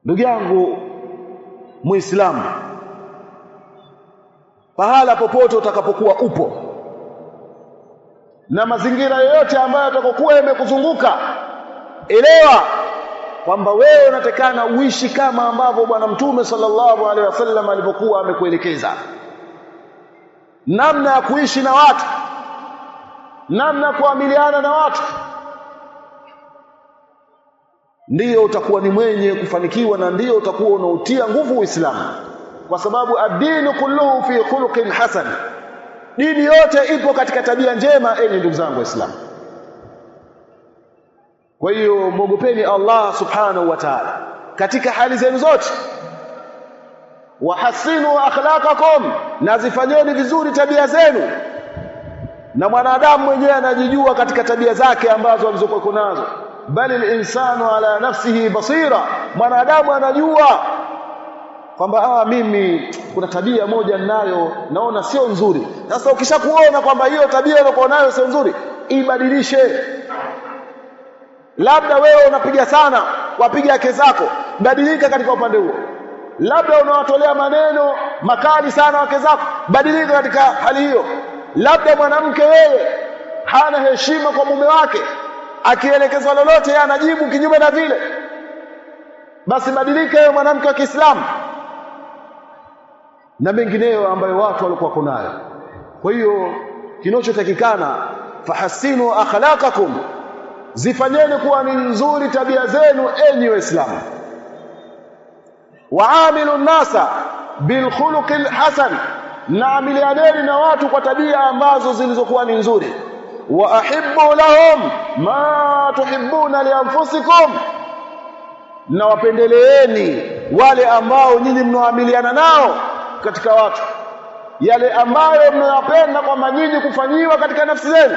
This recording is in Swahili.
Ndugu yangu Muislamu, pahala popote utakapokuwa upo na mazingira yoyote ambayo yatakokuwa yamekuzunguka, elewa kwamba wewe unatakana uishi kama ambavyo Bwana Mtume sallallahu alaihi wasallam alivyokuwa amekuelekeza, namna ya kuishi na watu, namna ya kuamiliana na watu. Ndiyo utakuwa ni mwenye kufanikiwa na ndiyo utakuwa unautia nguvu Uislamu, kwa sababu ad-dinu kulluhu fi khuluqin hasan. Dini yote ipo katika tabia njema, enyi ndugu zangu Waislamu. Kwa hiyo mwogopeni Allah subhanahu wa ta'ala katika hali zenu zote. Wahasinu akhlaqakum, na zifanyeni vizuri tabia zenu. Na mwanadamu mwenyewe anajijua katika tabia zake ambazo alizokuwa nazo. Bali al-insanu ala nafsihi basira, mwanadamu anajua kwamba mimi kuna tabia moja ninayo naona sio nzuri. Sasa ukishakuona kwamba hiyo tabia unayokuwa nayo sio nzuri, ibadilishe. Labda wewe unapiga sana wapiga wake zako, badilika katika upande huo. Labda unawatolea maneno makali sana wake zako, badilika katika hali hiyo. Labda mwanamke wewe hana heshima kwa mume wake, akielekezwa lolote yeye anajibu kinyume na vile, basi badilika wewe mwanamke wa Kiislamu, na mengineyo ambayo watu walikuwa kunayo. Kwa hiyo kinachotakikana, fahasinu akhlaqakum, zifanyeni kuwa ni nzuri tabia zenu enyi Waislamu. Waamilu nasa bil khuluqil hasan, na amilianeni na watu kwa tabia ambazo zilizokuwa ni nzuri. Wa ahibbu lahum ma tuhibbuna li anfusikum, na wapendeleeni wale ambao nyinyi mnaoamiliana nao katika watu, yale ambayo mnayapenda kwamba nyinyi kufanyiwa katika nafsi zenu.